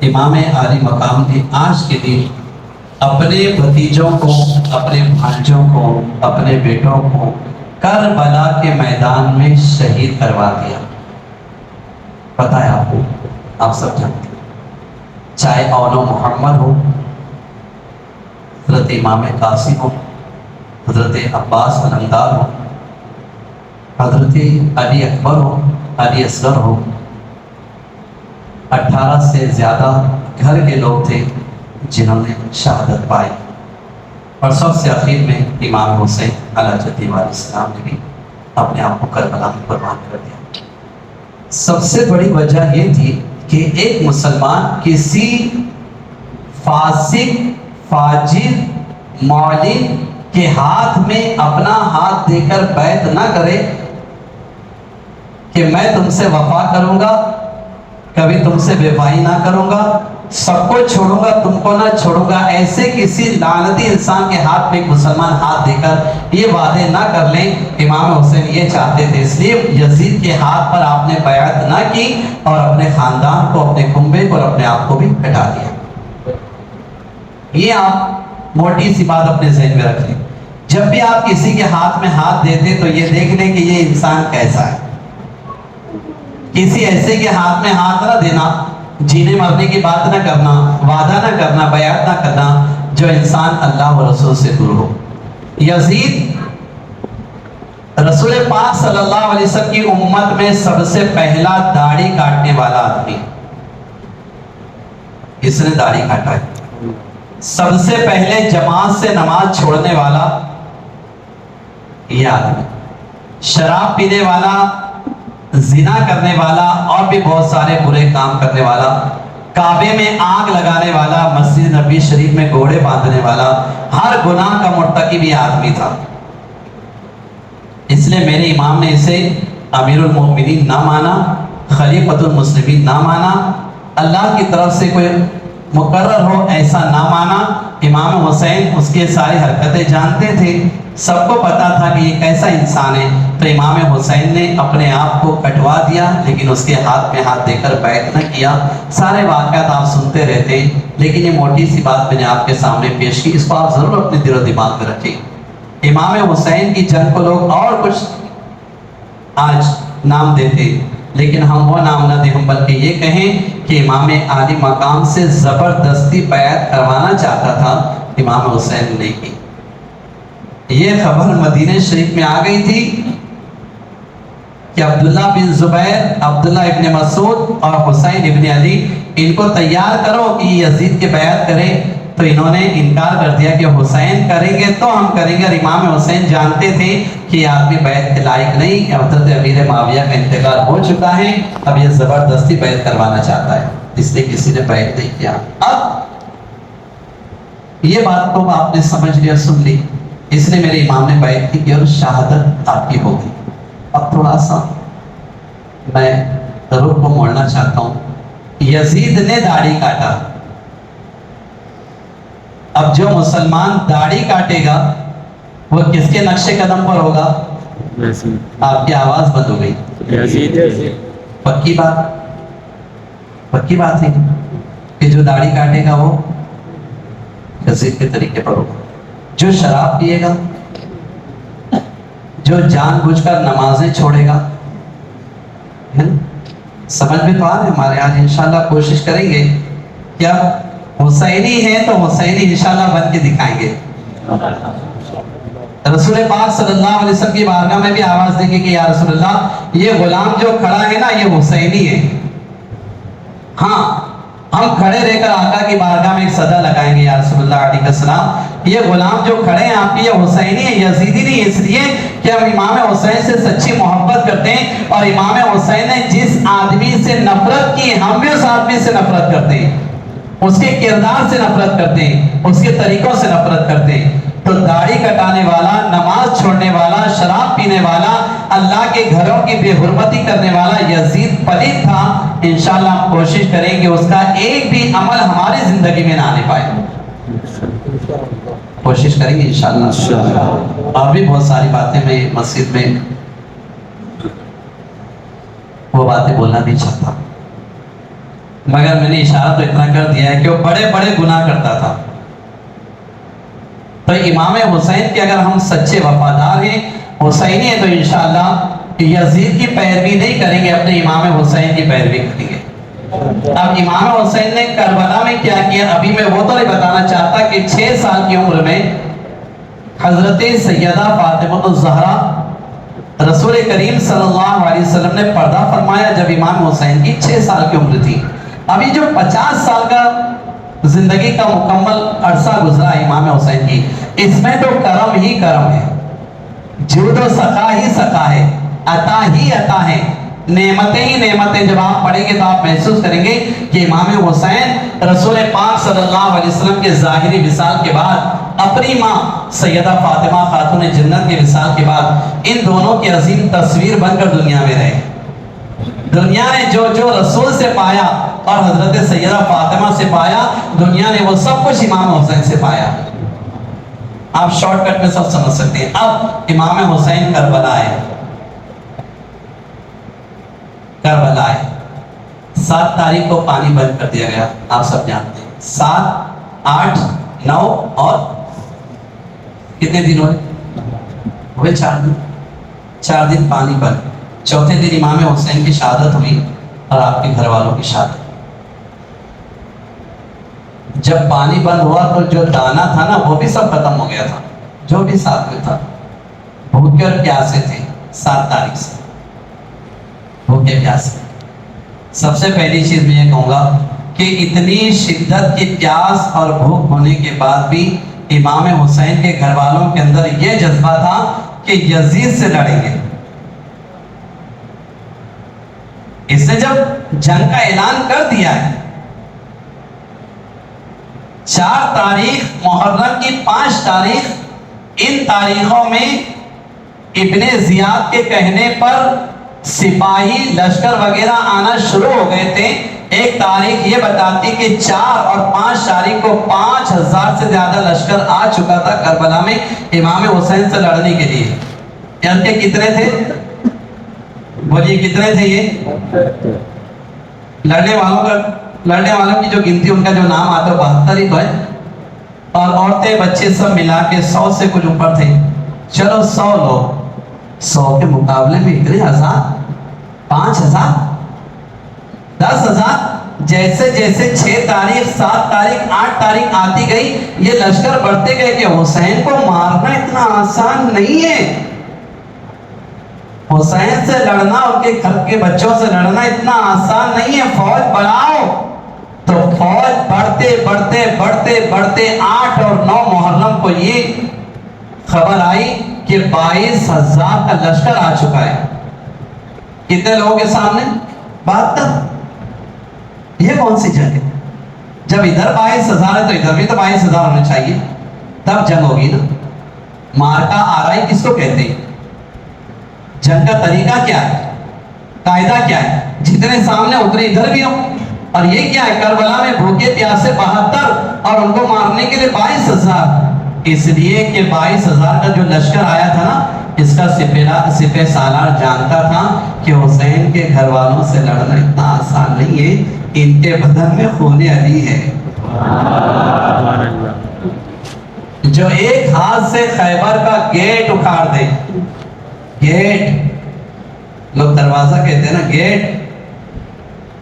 امام عالی مقام نے آج کے دن اپنے بھتیجوں کو، اپنے بھانجوں کو، اپنے بیٹوں کو کربلا کے میدان میں شہید کروا دیا۔ پتہ ہے آپ کو، آپ سب جانتے ہیں، چاہے اولو محمد ہو، حضرت امام قاسم ہو، حضرت عباس علمدار ہو، حضرت علی اکبر ہو، علی اصغر ہو، 18 سے زیادہ گھر کے لوگ تھے جنہوں نے شہادت پائی، اور سب سے آخر میں امام حسین علیہ جدی علیہ السلام نے بھی اپنے آپ کو کربلا میں قربان کر دیا۔ سب سے بڑی وجہ یہ تھی کہ ایک مسلمان کسی فاسق، فاجر، معلن کے ہاتھ میں اپنا ہاتھ دے کر بیعت نہ کرے کہ میں تم سے وفا کروں گا، کبھی تم سے بے وفائی نہ کروں گا، سب کو چھوڑوں گا، تم کو نہ چھوڑوں گا، ایسے کسی لعنتی انسان کے ہاتھ میں ایک مسلمان ہاتھ دے کر یہ وعدے نہ کر لیں۔ امام حسین یہ چاہتے تھے، اس لیے یزید کے ہاتھ پر آپ نے بیعت نہ کی اور اپنے خاندان کو، اپنے کنبے کو اور اپنے آپ کو بھی ہٹا دیا۔ یہ آپ موٹی سی بات اپنے ذہن میں رکھ لیں، جب بھی آپ کسی کے ہاتھ میں ہاتھ دیتے تو یہ دیکھ لیں کہ یہ انسان کیسا ہے۔ کسی ایسے کے ہاتھ میں ہاتھ نہ دینا، جینے مرنے کی بات نہ کرنا، وعدہ نہ کرنا، بیعت نہ کرنا، جو انسان اللہ و رسول سے دور ہو۔ یزید رسول پاک صلی اللہ علیہ وسلم کی امت میں سب سے پہلا داڑھی کاٹنے والا آدمی، اس نے داڑھی کاٹا ہے۔ سب سے پہلے جماعت سے نماز چھوڑنے والا یہ آدمی، شراب پینے والا، زنا کرنے والا اور بھی بہت سارے برے کام کرنے والا، کعبے میں آگ لگانے والا، مسجد نبی شریف میں گھوڑے باندھنے والا، ہر گناہ کا مرتکب یہ آدمی تھا۔ اس لیے میرے امام نے اسے امیر المومنین نہ مانا، خلیفۃ المسلمین نہ مانا، اللہ کی طرف سے کوئی مقرر ہو ایسا نہ مانا۔ امام حسین اس کے ساری حرکتیں جانتے تھے، سب کو پتا تھا کہ یہ کیسا انسان ہے، تو امام حسین نے اپنے آپ کو کٹوا دیا، لیکن اس کے ہاتھ میں ہاتھ دے کر بیعت نہ کیا۔ سارے واقعات آپ سنتے رہتے ہیں، لیکن یہ موٹی سی بات میں نے آپ کے سامنے پیش کی، اس کو آپ ضرور اپنے دل و دماغ میں رکھیں۔ امام حسین کی جنگ کو لوگ اور کچھ آج نام دیتے، لیکن ہم وہ نام نہ دیں، ہم بلکہ یہ کہیں کہ امام عالی مقام سے زبردستی بیعت کروانا چاہتا تھا، امام حسین نے نہیں کی۔ یہ خبر مدینہ شریف میں آ گئی تھی کہ عبداللہ بن زبیر، عبداللہ ابن مسعود اور حسین ابن علی، ان کو تیار کرو کہ یزید کے بیعت کریں، تو انہوں نے انکار کر دیا کہ حسین کریں گے تو ہم کریں گے۔ اور امام حسین جانتے تھے کہ یہ آدمی بیعت کے لائق نہیں، حضرت امیر معاویہ کا انتقال ہو چکا ہے، اب یہ زبردستی بیعت کروانا چاہتا ہے، اس لیے کسی نے بیعت نہیں کیا۔ اب یہ بات تو آپ نے سمجھ لیا، سن لی، اس لیے میرے امام نے بیعت کی اور شہادت آپ کی ہوگی۔ اب تھوڑا سا میں رخ کو موڑنا چاہتا ہوں۔ یزید نے داڑھی کاٹا، اب جو مسلمان داڑھی کاٹے گا وہ کس کے نقش قدم پر ہوگا؟ آپ کی آواز بند ہو گئی۔ پکی بات ہے کہ جو داڑھی کاٹے گا وہ یزید کے طریقے پر ہوگا۔ جو شراب پیے گا، جو جان بوجھ کر نمازیں چھوڑے گا، سمجھ میں تو آ رہے ہمارے آج انشاءاللہ کوشش کریں گے کیا حسینی ہے تو حسینی انشاءاللہ بن کے دکھائیں گے۔ رسول پاک صلی اللہ علیہ وسلم کی بارگاہ میں بھی آواز دیں گے کہ یا رسول اللہ، یہ غلام جو کھڑا ہے نا یہ حسینی ہے۔ ہاں، ہم کھڑے رہ کر آقا کی بارگاہ میں ایک صدا لگائیں گے، یا رسول اللہ علیہ السلام، یہ غلام جو کھڑے ہیں آپ کی یہ حسینی ہے، یزیدی نہیں، اس لیے کہ ہم امام حسین سے سچی محبت کرتے ہیں، اور امام حسین نے جس آدمی سے نفرت کی ہم بھی اس آدمی سے نفرت کرتے ہیں، اس کے کردار سے نفرت کرتے ہیں، اس کے طریقوں سے نفرت کرتے ہیں۔ تو داڑھی کٹانے والا، نماز چھوڑنے والا، شراب پینے والا، اللہ کے گھروں کی بے حرمتی کرنے والا یزید پلید تھا۔ انشاءاللہ ہم کوشش کریں کہ اس کا ایک بھی عمل ہماری زندگی میں نہ آنے پائے، کوشش کریں گے انشاءاللہ۔ اور بھی بہت ساری باتیں میں مسجد میں وہ باتیں بولنا نہیں چاہتا، مگر میں نے اشارہ تو اتنا کر دیا ہے کہ وہ بڑے بڑے گناہ کرتا تھا. تو امام حسین کے اگر ہم سچے وفادار ہیں، حسینی ہیں، تو انشاءاللہ یزید کی پیروی نہیں کریں گے، اپنے امام حسین کی پیروی کریں گے. اب امام حسین نے کربلا میں کیا کیا، ابھی میں وہ تو نہیں بتانا چاہتا کہ 6 سال کی عمر میں حضرت سیدہ فاطمہ الزہرا رسول کریم صلی اللہ علیہ وسلم نے پردہ فرمایا جب امام حسین کی 6 سال کی عمر تھی. ابھی جو 50 سال کا زندگی کا مکمل عرصہ گزرا امام حسین کی، اس میں تو کرم ہی کرم ہے، جود و سخا ہی سخا ہے، عطا ہی عطا ہے، نعمتیں ہی نعمتیں. جب آپ پڑھیں گے تو آپ محسوس کریں گے کہ امام حسین رسول پاک صلی اللہ علیہ وسلم کے ظاہری وصال کے بعد اپنی ماں سیدہ فاطمہ خاتون جنت کے وصال کے بعد ان دونوں کی عظیم تصویر بن کر دنیا میں رہے. دنیا نے جو جو رسول سے پایا اور حضرت سیدہ فاطمہ سے پایا، دنیا نے وہ سب کچھ امام حسین سے پایا. آپ شارٹ کٹ میں سب سمجھ سکتے ہیں. اب امام حسین کربلا ہے، کربلا ہے. 7 تاریخ کو پانی بند کر دیا گیا، آپ سب جانتے ہیں. 7، 8، 9 اور کتنے دن ہوئے 4 دن. 4 دن پانی بند. چوتھے دن امام حسین کی شہادت ہوئی اور آپ کے گھر والوں کی شہادت. جب پانی بند ہوا تو جو دانا تھا نا وہ بھی سب ختم ہو گیا تھا، جو بھی ساتھ میں تھا. بھوکے اور پیاسے تھے 7 تاریخ سے، بھوکے پیاسے. سب سے پہلی چیز میں یہ کہوں گا کہ اتنی شدت کی پیاس اور بھوک ہونے کے بعد بھی امام حسین کے گھر والوں کے اندر یہ جذبہ تھا کہ یزید سے لڑیں گے. اس نے جب جنگ کا اعلان کر دیا ہے، 4 تاریخ محرم کی 5 تاریخ، ان تاریخوں میں ابن زیاد کے کہنے پر سپاہی لشکر وغیرہ آنا شروع ہو گئے تھے. ایک تاریخ یہ بتاتی کہ 4 اور 5 تاریخ کو 5000 سے زیادہ لشکر آ چکا تھا کربلا میں امام حسین سے لڑنے کے لیے. یعنی کہ کتنے تھے؟ بولیے کتنے تھے؟ یہ لڑنے والوں کی جو گنتی، ان کا جو نام آتا ہے 72 ہی تو ہے. اور عورتیں بچے سب ملا کے 100 سے کچھ اوپر تھے. چلو 100 لوگ، 100 کے مقابلے میں اتنے 1000، 5000، 10,000. جیسے جیسے 6 تاریخ، 7 تاریخ، 8 تاریخ آتی گئی، یہ لشکر بڑھتے گئے کہ حسین کو مارنا اتنا آسان نہیں ہے. حسین سے لڑنا، ان کے گھر کے بچوں سے لڑنا اتنا آسان نہیں ہے، فوج بڑھاؤ. تو فوج بڑھتے بڑھتے بڑھتے بڑھتے 8 اور 9 محرم کو یہ خبر آئی کہ 22,000 کا لشکر آ چکا ہے. کتنے لوگوں کے سامنے؟ 72. یہ کون سی جنگ ہے؟ جب ادھر 22,000 ہے تو ادھر بھی تو 22,000 ہونے چاہیے، تب جنگ ہوگی نا. مارکا آرائی کس کو کہتے ہیں؟ جنگ کا طریقہ کیا ہے، قاعدہ کیا ہے؟ جتنے سامنے اتنے ادھر بھی ہوں. اور یہ کیا ہے؟ کربلا میں بھوکے پیاسے 72 اور ان کو مارنے کے لیے 22,000. اس لیے کہ 22,000 کا جو لشکر آیا تھا نا، اس کا سپہ سالار جانتا تھا کہ حسین کے گھر والوں سے لڑنا اتنا آسان نہیں ہے، ان کے بدن میں خون علی ہے. جو ایک ہاتھ سے خیبر کا گیٹ اکھاڑ دے، گیٹ لوگ دروازہ کہتے ہیں نا، گیٹ،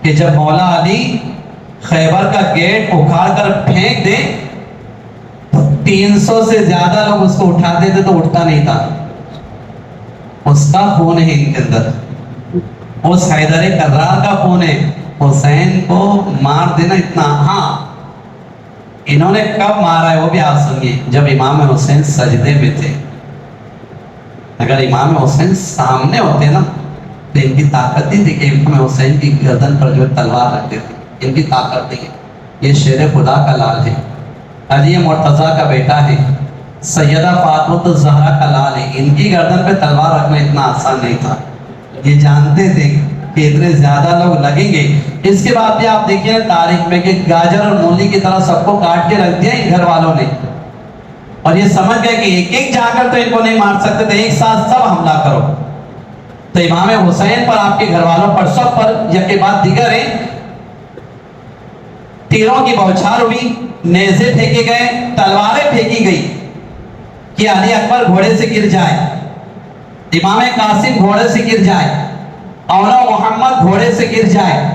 کہ جب مولا علی خیبر کا گیٹ اکھاڑ کر پھینک دے تو 300 سے زیادہ لوگ اس کو اٹھاتے تھے تو اٹھتا نہیں تھا. اس کا خون ہے ان کے اندر، اس حیدر کرار کا خون ہے. حسین کو مار دینا اتنا، ہاں انہوں نے کب مارا ہے وہ بھی آپ سنیے. جب امام حسین سجدے میں تھے. اگر امام حسین سامنے ہوتے نا تو ان کی طاقت نہیں تھی کہ امام حسین کی گردن پر جو تلوار رکھتے تھے. ان کی طاقت نہیں ہے. یہ شیر خدا کا لال ہے، علی مرتضیٰ کا بیٹا ہے، سیدہ فاطمہ الزہرا کا لال ہے. ان کی گردن پہ تلوار رکھنا اتنا آسان نہیں تھا. یہ جانتے تھے کہ اتنے زیادہ لوگ لگیں گے. اس کے بعد بھی آپ دیکھیے تاریخ میں کہ گاجر اور مولی کی طرح سب کو کاٹ کے رکھ دیا ان گھر والوں نے. اور یہ سمجھ گئے کہ ایک ایک جا کر تو ان کو نہیں مار سکتے تھے، ایک ساتھ سب حملہ کرو. تو امام حسین پر، آپ کے گھر والوں پر، سب پر یکے بعد دیگر ہیں. تیروں کی بوچھار ہوئی، نیزے پھینکے گئے، تلواریں پھینکی گئی کہ علی اکبر گھوڑے سے گر جائے، امام قاسم گھوڑے سے گر جائے، اولا محمد گھوڑے سے گر جائے۔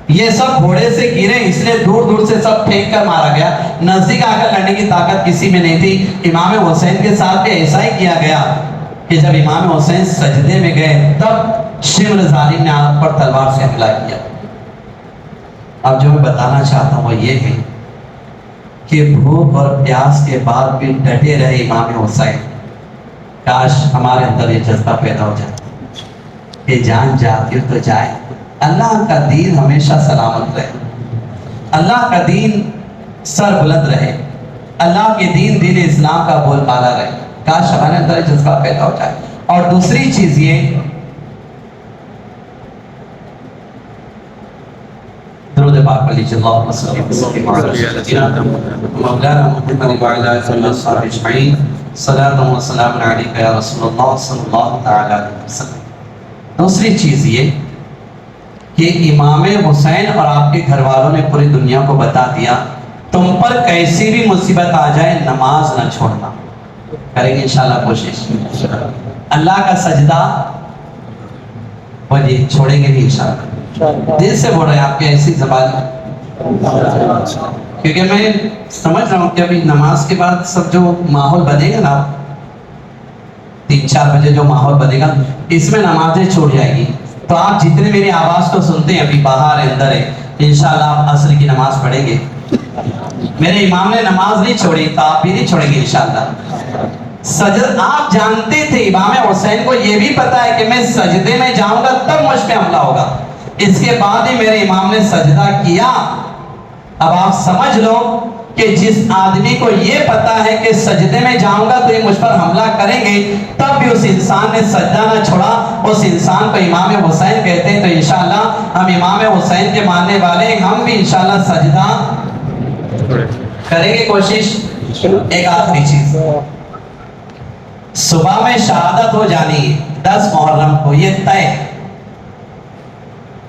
یہ سب گھوڑے سے گرے، اس لیے دور دور سے سب پھینک کر مارا گیا، نزدیک آ کر لڑنے کی طاقت کسی میں نہیں تھی۔ امام حسین کے ساتھ بھی ایسا ہی کیا گیا کہ جب امام حسین سجدے میں گئے تب شمر ظالم نے آپ پر تلوار سے حملہ کیا۔ اب جو میں بتانا چاہتا ہوں وہ یہ ہے کہ بھوک اور پیاس کے بعد بھی ڈٹے رہے امام حسین۔ کاش ہمارے اندر یہ جذبہ پیدا ہو جائے کہ جان جاتی ہو تو جائے، اللہ کا دین ہمیشہ سلامت رہے، اللہ کا دین سر بلند رہے، اللہ کے دین اسلام کا بول بالا رہے۔ کاش ہمارے اندر یہ جذبہ پیدا ہو جائے۔ اور دوسری چیز یہ، درود پاک پڑھ لیجیے، اللہم صلی وسلم علی سیدنا مولانا محمد وعلی آلہ وصحبہ اجمعین، صلاۃ و سلام علیک یا رسول اللہ صلی اللہ تعالی علیہ وسلم۔ دوسری چیز یہ کہ امام حسین اور آپ کے گھر والوں نے پوری دنیا کو بتا دیا تم پر کیسی بھی مصیبت آ جائے نماز نہ چھوڑنا۔ کریں گے انشاءاللہ کوشش، اللہ کا سجدہ وہ جی چھوڑیں گے نہیں انشاءاللہ، دل سے بول رہے ہیں آپ کے ایسی زبان، کیونکہ میں سمجھ رہا ہوں کہ ابھی نماز کے بعد سب جو ماحول بنے گا نا، 3-4 بجے جو ماحول بنے گا اس میں نمازیں چھوڑ جائے گی، تو آپ جتنے میری آواز کو سنتے ہیں ابھی باہر ہے اندر ہے، انشاءاللہ آپ عصر کی نماز پڑھیں گے۔ میرے امام نے نماز نہیں چھوڑی تو آپ بھی نہیں چھوڑیں گے انشاءاللہ۔ سجد آپ جانتے تھے، امام حسین کو یہ بھی پتا ہے کہ میں سجدے میں جاؤں گا تب مجھ پہ حملہ ہوگا، اس کے بعد ہی میرے امام نے سجدہ کیا۔ اب آپ سمجھ لو کہ جس آدمی کو یہ پتا ہے کہ سجدے میں جاؤں گا تو یہ مجھ پر حملہ کریں گے، تب بھی اس انسان نے سجدہ نہ چھوڑا، اس انسان کو امام حسین کہتے ہیں۔ تو انشاءاللہ ہم امام حسین کے ماننے والے ہیں، ہم بھی انشاءاللہ سجدہ کریں گے کوشش۔ ایک آخری چیز، صبح میں شہادت ہو جانی ہے 10 محرم کو، یہ طے،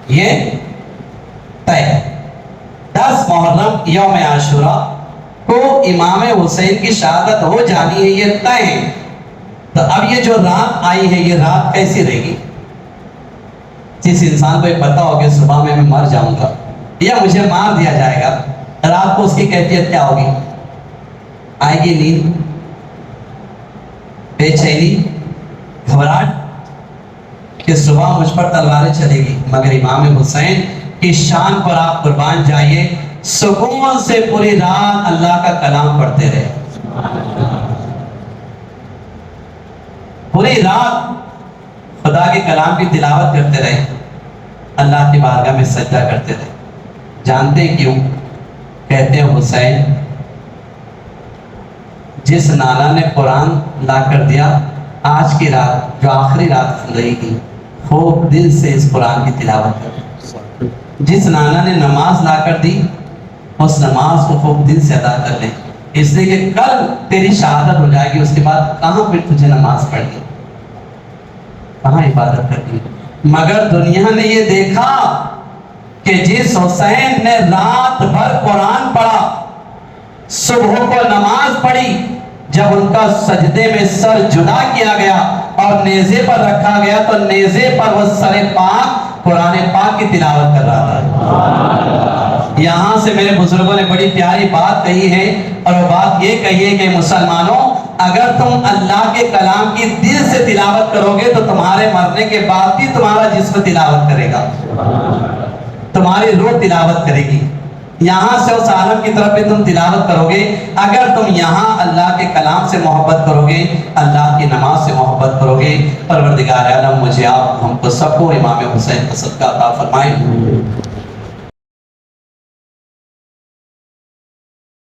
یہ طے 10 محرم یوم عاشورہ کو امام حسین کی شہادت ہو جانی ہے، یہ طے ہے۔ تو اب یہ جو رات آئی ہے یہ رات کیسی رہے گی؟ جس انسان کو یہ پتا ہو کہ صبح میں مر جاؤں گا یا مجھے مار دیا جائے گا، رات کو اس کی کیفیت کیا ہوگی؟ آئے گی نیند، بے چینی، گھبراہٹ کہ صبح مجھ پر تلواریں چلے گی۔ مگر امام حسین کی شان پر آپ قربان جائیے، سکون سے پوری رات اللہ کا کلام پڑھتے رہے، پوری رات خدا کے کلام کی تلاوت کرتے رہے، اللہ کی بارگاہ میں سجدہ کرتے رہے۔ جانتے کیوں؟ کہتے ہیں حسین جس نانا نے قرآن لا کر دیا، آج کی رات جو آخری رات رہے گی خوب دل سے اس قرآن کی تلاوت کر، جس نانا نے نماز لا کر دی اس نماز کو خوب دل سے ادا کر لیں، اس لیے کہ کل تیری شہادت ہو جائے گی، اس کے بعد کہاں پھر تجھے نماز پڑھنی، کہاں عبادت کرنی۔ مگر دنیا نے یہ دیکھا کہ جس حسین نے رات بھر قرآن پڑھا، صبح کو نماز پڑھی، جب ان کا سجدے میں سر جدا کیا گیا اور نیزے پر رکھا گیا تو نیزے پر وہ سر پاک قرآن پاک کی تلاوت کر رہا تھا۔ یہاں سے میرے بزرگوں نے بڑی پیاری بات کہی ہے، اور وہ بات یہ کہی ہے کہ مسلمانوں، اگر تم اللہ کے کلام کی دل سے تلاوت کرو گے تو تمہارے مرنے کے بعد بھی تمہارا جسم تلاوت کرے گا، تمہاری روح تلاوت کرے گی، یہاں سے اس عالم کی طرف بھی تم تلاوت کرو گے۔ اگر تم یہاں اللہ کے کلام سے محبت کرو گے، اللہ کی نماز سے محبت کرو گے، پروردگار عالم مجھے آپ ہم کو سب کو امام حسین کا صدقہ عطا فرمائے۔